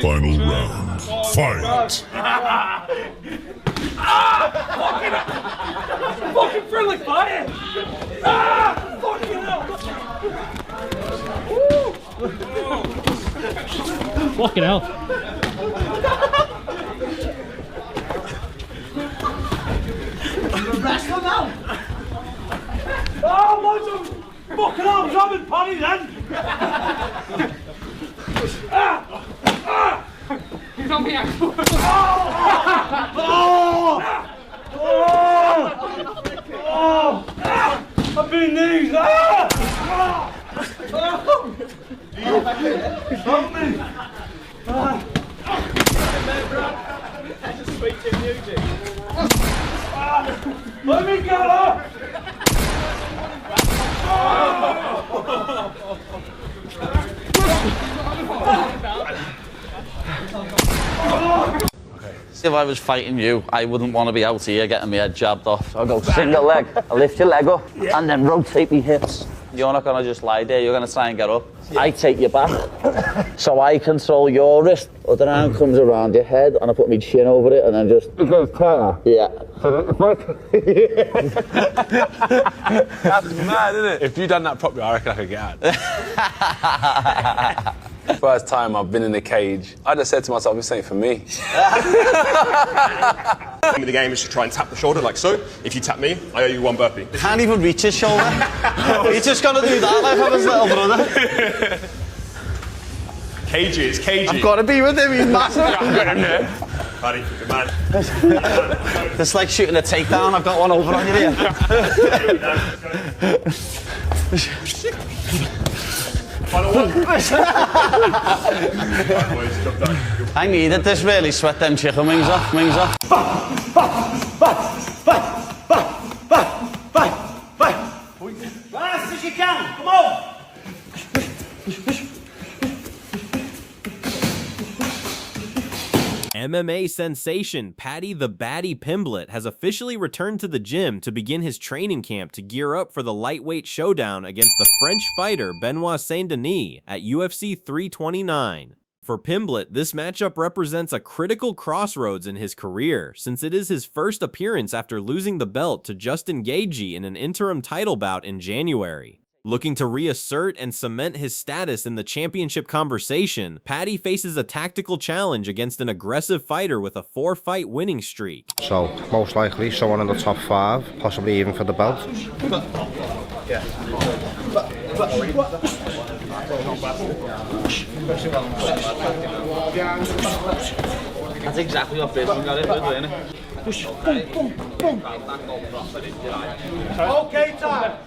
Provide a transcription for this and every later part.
Final round. Fight! Fucking friendly fire! Fucking hell! Fucking hell. Wrestler now! Oh, loads of fucking arms having Paddy then! He's on the ankle. I've been knees! Help me! Let me go! If I was fighting you, I wouldn't want to be out here getting my head jabbed off. I'll go single leg, I'll lift your leg up, and then rotate my hips. You're not going to just lie there, you're going to try and get up. Yeah. I take you back, so I control your wrist. Other arm comes around your head, and I put my chin over it, and then just... It goes tighter? Yeah. That's mad, isn't it? If you'd done that properly, I reckon I could get out. First time I've been in a cage, I just said to myself, this ain't for me. The game is to try and tap the shoulder like so. If you tap me, I owe you one burpee. Can't even reach his shoulder. He's just gonna do that like I'm his little brother. Cages, cages. I've got to be with him, he's massive. Yeah, I've got him there. Paddy, good man. It's like shooting a takedown, I've got one over on you here. Final one. I needed this really, sweat them chicken wings off, Fast as you can, come on! MMA sensation Paddy the Baddy Pimblett has officially returned to the gym to begin his training camp to gear up for the lightweight showdown against the French fighter Benoît Saint-Denis at UFC 329. For Pimblett, this matchup represents a critical crossroads in his career, since it is his first appearance after losing the belt to Justin Gaethje in an interim title bout in January. Looking to reassert and cement his status in the championship conversation, Paddy faces a tactical challenge against an aggressive fighter with a 4-fight winning streak. So, most likely someone in the top 5, possibly even for the belt. That's exactly what Brisbane got it, isn't it? Okay, time!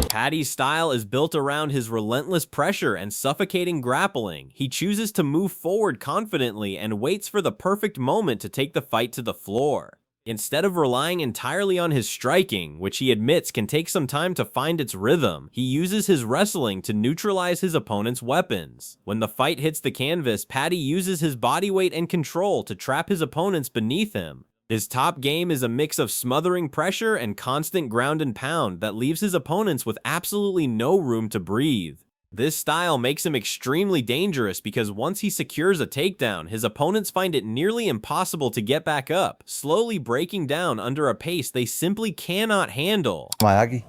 Paddy's style is built around his relentless pressure and suffocating grappling. He chooses to move forward confidently and waits for the perfect moment to take the fight to the floor. Instead of relying entirely on his striking, which he admits can take some time to find its rhythm, he uses his wrestling to neutralize his opponent's weapons. When the fight hits the canvas, Paddy uses his body weight and control to trap his opponents beneath him. His top game is a mix of smothering pressure and constant ground and pound that leaves his opponents with absolutely no room to breathe. This style makes him extremely dangerous because once he secures a takedown, his opponents find it nearly impossible to get back up, slowly breaking down under a pace they simply cannot handle. Miyagi.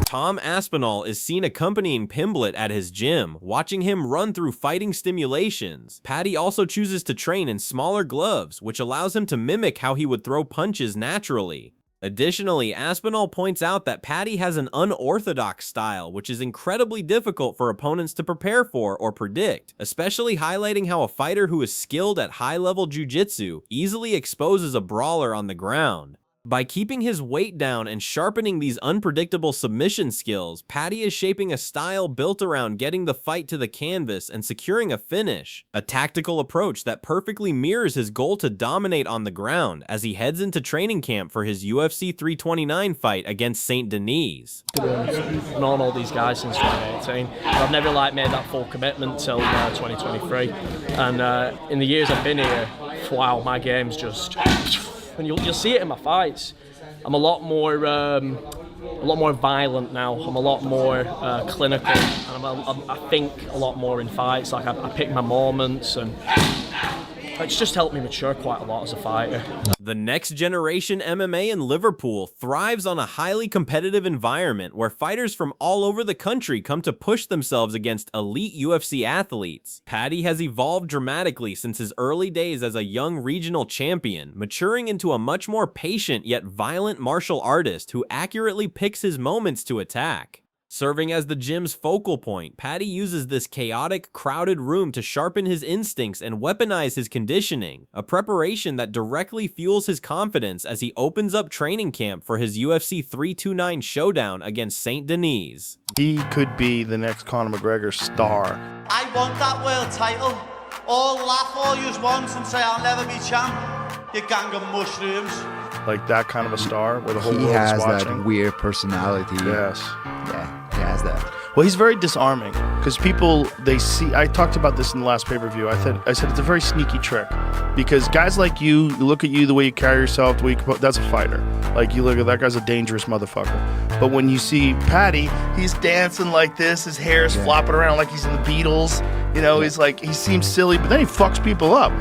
Tom Aspinall is seen accompanying Pimblett at his gym, watching him run through fighting stimulations. Paddy also chooses to train in smaller gloves, which allows him to mimic how he would throw punches naturally. Additionally, Aspinall points out that Paddy has an unorthodox style, which is incredibly difficult for opponents to prepare for or predict, especially highlighting how a fighter who is skilled at high-level jiu-jitsu easily exposes a brawler on the ground. By keeping his weight down and sharpening these unpredictable submission skills, Paddy is shaping a style built around getting the fight to the canvas and securing a finish, a tactical approach that perfectly mirrors his goal to dominate on the ground as he heads into training camp for his UFC 329 fight against Saint-Denis. I've known all these guys since 2018, but I've never made that full commitment till 2023. And in the years I've been here, wow, my game's just and you'll see it in my fights. I'm a lot more violent now. I'm a lot more clinical, and I think a lot more in fights. Like I pick my moments, and it's just helped me mature quite a lot as a fighter. The next generation MMA in Liverpool thrives on a highly competitive environment where fighters from all over the country come to push themselves against elite UFC athletes. Paddy has evolved dramatically since his early days as a young regional champion, maturing into a much more patient yet violent martial artist who accurately picks his moments to attack. Serving as the gym's focal point, Paddy uses this chaotic, crowded room to sharpen his instincts and weaponize his conditioning, a preparation that directly fuels his confidence as he opens up training camp for his UFC 329 showdown against Saint-Denis. He could be the next Conor McGregor star. I want that world title. All laugh all yous once and say I'll never be champ. You gang of mushrooms. Like that kind of a star where the whole He world has is watching. that weird personality. Yes. Yeah, he has that. Well, he's very disarming because people, they see, I talked about this in the last pay-per-view. I said it's a very sneaky trick because guys like you look at you, the way you carry yourself, the way you, that's a fighter. Like you look at that guy's a dangerous motherfucker. But when you see Paddy, he's dancing like this, his hair is flopping around like he's in the Beatles. You know, he's like, he seems silly, but then he fucks people up.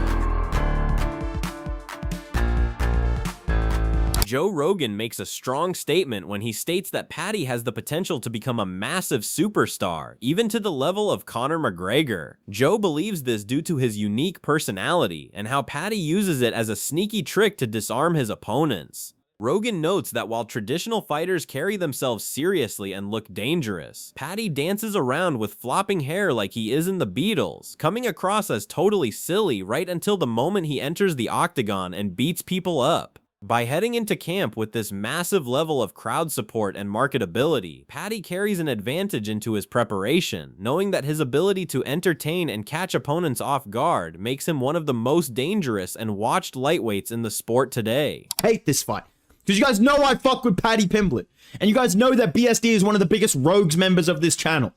Joe Rogan makes a strong statement when he states that Paddy has the potential to become a massive superstar, even to the level of Conor McGregor. Joe believes this due to his unique personality and how Paddy uses it as a sneaky trick to disarm his opponents. Rogan notes that while traditional fighters carry themselves seriously and look dangerous, Paddy dances around with flopping hair like he is in the Beatles, coming across as totally silly right until the moment he enters the octagon and beats people up. By heading into camp with this massive level of crowd support and marketability, Paddy carries an advantage into his preparation, knowing that his ability to entertain and catch opponents off guard makes him one of the most dangerous and watched lightweights in the sport today. Hate this fight, because you guys know I fuck with Paddy Pimblett, and you guys know that BSD is one of the biggest rogues members of this channel.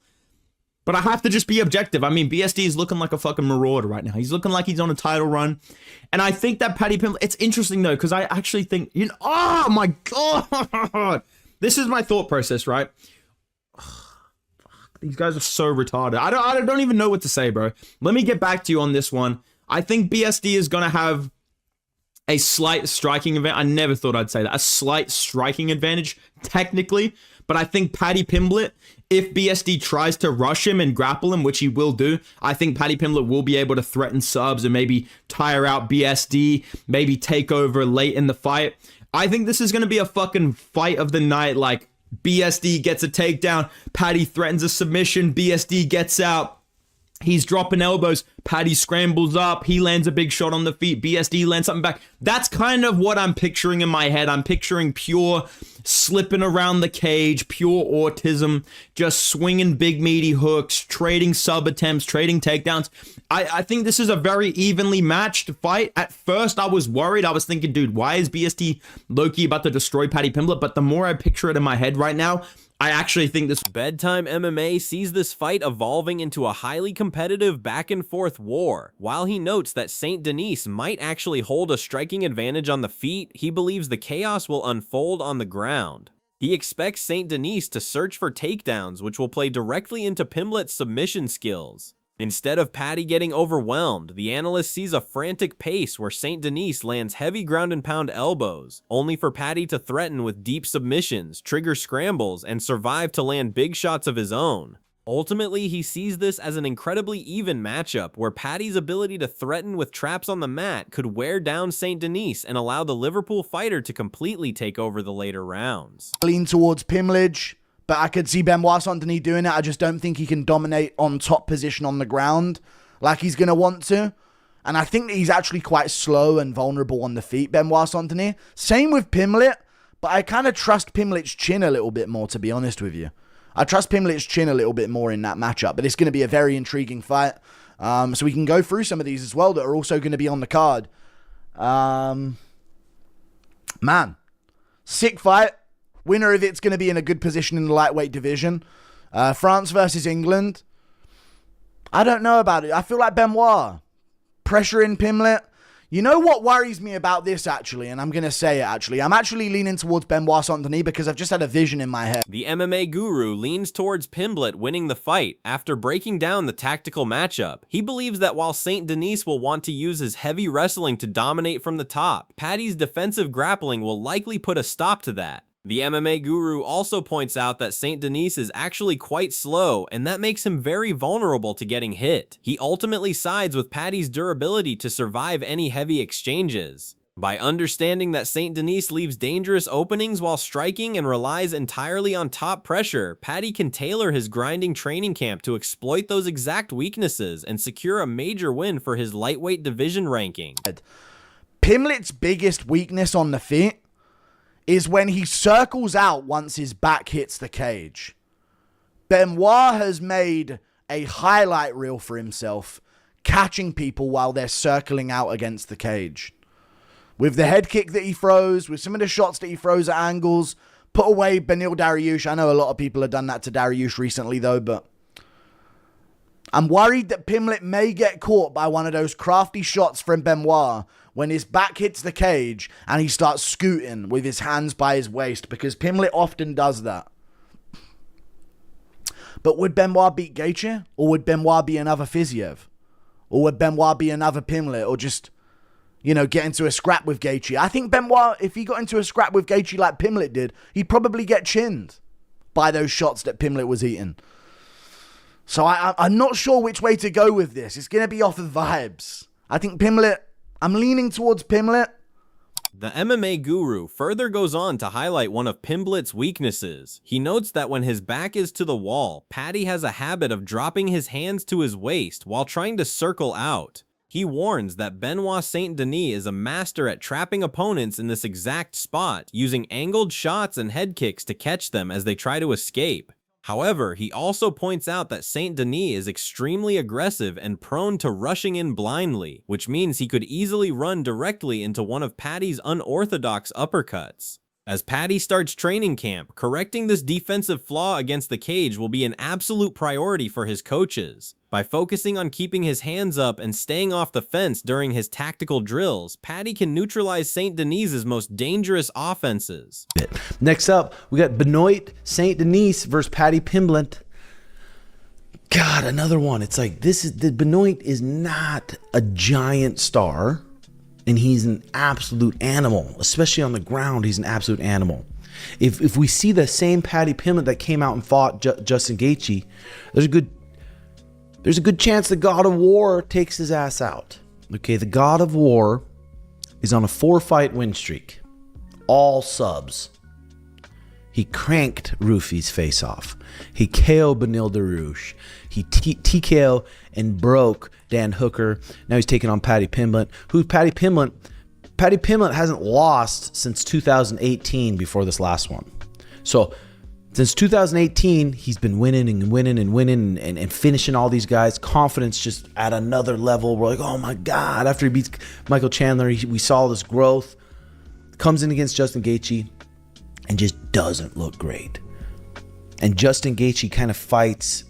But I have to just be objective. I mean, BSD is looking like a fucking marauder right now. He's looking like he's on a title run. And I think that Paddy Pimblett, it's interesting though, because I actually think, you know, oh my God. This is my thought process, right? These guys are so retarded. I don't even know what to say, bro. Let me get back to you on this one. I think BSD is going to have a slight striking advantage. I never thought I'd say that. A slight striking advantage, technically. But I think Paddy Pimblett, if BSD tries to rush him and grapple him, which he will do, I think Paddy Pimblett will be able to threaten subs and maybe tire out BSD, maybe take over late in the fight. I think this is going to be a fucking fight of the night. Like, BSD gets a takedown, Paddy threatens a submission, BSD gets out. He's dropping elbows. Paddy scrambles up. He lands a big shot on the feet. BSD lands something back. That's kind of what I'm picturing in my head. I'm picturing pure slipping around the cage, pure autism, just swinging big meaty hooks, trading sub attempts, trading takedowns. I think this is a very evenly matched fight. At first, I was worried. I was thinking, dude, why is BSD low-key about to destroy Paddy Pimblett? But the more I picture it in my head right now, I actually think this Bedtime MMA sees this fight evolving into a highly competitive back-and-forth war. While he notes that Saint-Denis might actually hold a striking advantage on the feet, he believes the chaos will unfold on the ground. He expects Saint-Denis to search for takedowns, which will play directly into Pimblett's submission skills. Instead of Paddy getting overwhelmed, the analyst sees a frantic pace where Saint-Denis lands heavy ground and pound elbows, only for Paddy to threaten with deep submissions, trigger scrambles, and survive to land big shots of his own. Ultimately, he sees this as an incredibly even matchup where Paddy's ability to threaten with traps on the mat could wear down Saint-Denis and allow the Liverpool fighter to completely take over the later rounds. Lean towards Pimblett, but I could see Benoît Saint-Denis doing it. I just don't think he can dominate on top position on the ground like he's going to want to. And I think that he's actually quite slow and vulnerable on the feet, Benoît Saint-Denis. Same with Pimblett, but I kind of trust Pimblett's chin a little bit more, to be honest with you. I trust Pimblett's chin a little bit more in that matchup, but it's going to be a very intriguing fight. So we can go through some of these as well that are also going to be on the card. Man, sick fight. Winner of it's going to be in a good position in the lightweight division. France versus England. I don't know about it. I feel like Benoît pressuring Pimblett. You know what worries me about this, actually, and I'm going to say it, actually. I'm actually leaning towards Benoît Saint-Denis because I've just had a vision in my head. The MMA guru leans towards Pimblett winning the fight after breaking down the tactical matchup. He believes that while Saint-Denis will want to use his heavy wrestling to dominate from the top, Paddy's defensive grappling will likely put a stop to that. The MMA guru also points out that Saint-Denis is actually quite slow, and that makes him very vulnerable to getting hit. He ultimately sides with Paddy's durability to survive any heavy exchanges. By understanding that Saint-Denis leaves dangerous openings while striking and relies entirely on top pressure, Paddy can tailor his grinding training camp to exploit those exact weaknesses and secure a major win for his lightweight division ranking. Pimblett's biggest weakness on the feet is when he circles out once his back hits the cage. Benoît has made a highlight reel for himself, catching people while they're circling out against the cage. With the head kick that he throws, with some of the shots that he throws at angles, put away Beneil Dariush. I know a lot of people have done that to Dariush recently though, but I'm worried that Pimblett may get caught by one of those crafty shots from Benoît when his back hits the cage and he starts scooting with his hands by his waist, because Pimblett often does that. But would Benoît beat Gaethje? Or would Benoît be another Fiziev? Or would Benoît be another Pimblett? Or just, you know, get into a scrap with Gaethje? I think Benoît, if he got into a scrap with Gaethje like Pimblett did, he'd probably get chinned by those shots that Pimblett was eating. So I'm not sure which way to go with this. It's going to be off of vibes. I think Pimblett, I'm leaning towards Pimblett. The MMA guru further goes on to highlight one of Pimblett's weaknesses. He notes that when his back is to the wall, Paddy has a habit of dropping his hands to his waist while trying to circle out. He warns that Benoît Saint-Denis is a master at trapping opponents in this exact spot, using angled shots and head kicks to catch them as they try to escape. However, he also points out that Saint-Denis is extremely aggressive and prone to rushing in blindly, which means he could easily run directly into one of Paddy's unorthodox uppercuts. As Paddy starts training camp, correcting this defensive flaw against the cage will be an absolute priority for his coaches. By focusing on keeping his hands up and staying off the fence during his tactical drills, Paddy can neutralize Saint-Denis' most dangerous offenses. Next up, we got Benoît Saint-Denis versus Paddy Pimblett. God, another one. It's like, Benoît is not a giant star, and he's an absolute animal, especially on the ground. He's an absolute animal. If we see the same Paddy Pimblett that came out and fought Justin Gaethje, there's a good chance the God of War takes his ass out. Okay, the God of War is on a 4-fight win streak. All subs. He cranked Rufy's face off. He KO'd Beneil Dariush. He TKO and broke Dan Hooker. Now he's taking on Paddy Pimblett. Who's Paddy Pimblett? Paddy Pimblett hasn't lost since 2018 before this last one. So since 2018, he's been winning and finishing all these guys. Confidence just at another level. We're like, oh my God. After he beats Michael Chandler, we saw this growth. Comes in against Justin Gaethje and just doesn't look great. And Justin Gaethje kind of fights.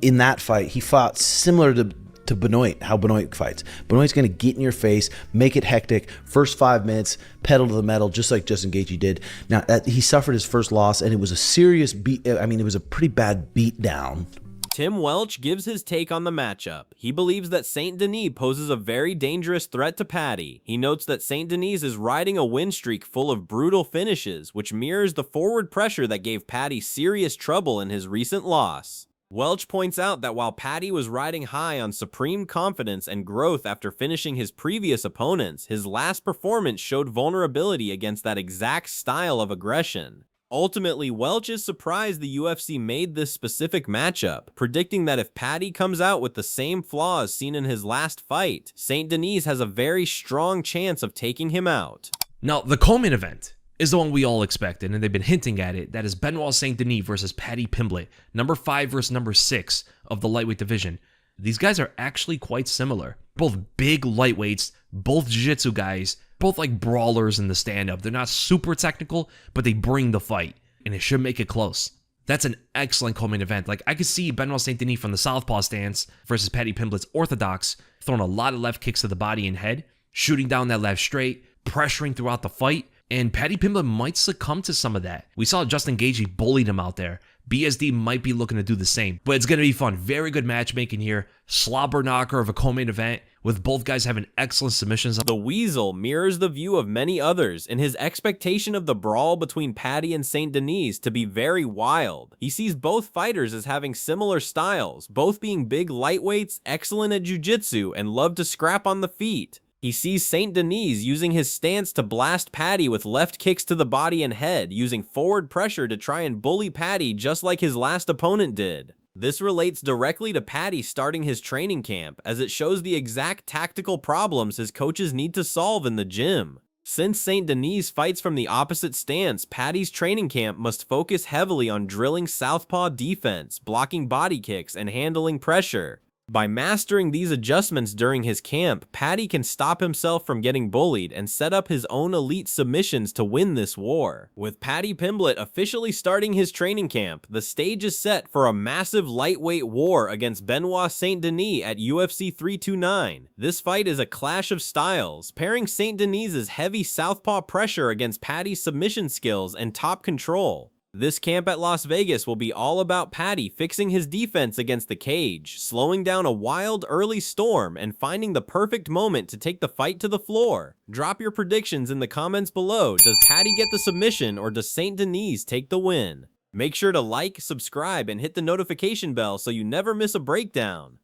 In that fight, he fought similar to Benoît, how Benoît fights. Benoît's going to get in your face, make it hectic. First 5 minutes, pedal to the metal, just like Justin Gaethje did. Now, he suffered his first loss, and it was a serious it was a pretty bad beat down. Tim Welch gives his take on the matchup. He believes that Saint-Denis poses a very dangerous threat to Paddy. He notes that Saint-Denis is riding a win streak full of brutal finishes, which mirrors the forward pressure that gave Paddy serious trouble in his recent loss. Welch points out that while Paddy was riding high on supreme confidence and growth after finishing his previous opponents, his last performance showed vulnerability against that exact style of aggression. Ultimately, Welch is surprised the UFC made this specific matchup, predicting that if Paddy comes out with the same flaws seen in his last fight, Saint-Denis has a very strong chance of taking him out. Now, the co-main event is the one we all expected, and they've been hinting at it. That is Benoît Saint-Denis versus Paddy Pimblett, number 5 versus number 6 of the lightweight division. These guys are actually quite similar. Both big lightweights, both jiu-jitsu guys, both like brawlers in the stand-up. They're not super technical, but they bring the fight, and it should make it close. That's an excellent co-main event. Like, I could see Benoît Saint-Denis from the southpaw stance versus Paddy Pimblett's orthodox, throwing a lot of left kicks to the body and head. shooting down that left straight, pressuring throughout the fight, and Paddy Pimblett might succumb to some of that. We saw Justin Gaethje bullied him out there. BSD might be looking to do the same, but it's going to be fun. Very good matchmaking here. Slobber knocker of a co-main event with both guys having excellent submissions. The Weasel mirrors the view of many others in his expectation of the brawl between Paddy and Saint-Denis to be very wild. He sees both fighters as having similar styles, both being big lightweights, excellent at jiu-jitsu, and love to scrap on the feet. He sees Saint-Denis using his stance to blast Paddy with left kicks to the body and head, using forward pressure to try and bully Paddy just like his last opponent did. This relates directly to Paddy starting his training camp, as it shows the exact tactical problems his coaches need to solve in the gym. Since Saint-Denis fights from the opposite stance, Paddy's training camp must focus heavily on drilling southpaw defense, blocking body kicks, and handling pressure. By mastering these adjustments during his camp, Paddy can stop himself from getting bullied and set up his own elite submissions to win this war. With Paddy Pimblett officially starting his training camp, the stage is set for a massive lightweight war against Benoît Saint-Denis at UFC 329. This fight is a clash of styles, pairing Saint-Denis' heavy southpaw pressure against Paddy's submission skills and top control. This camp at Las Vegas will be all about Paddy fixing his defense against the cage, slowing down a wild early storm, and finding the perfect moment to take the fight to the floor. Drop your predictions in the comments below. Does Paddy get the submission, or does Saint-Denis take the win? Make sure to like, subscribe, and hit the notification bell so you never miss a breakdown.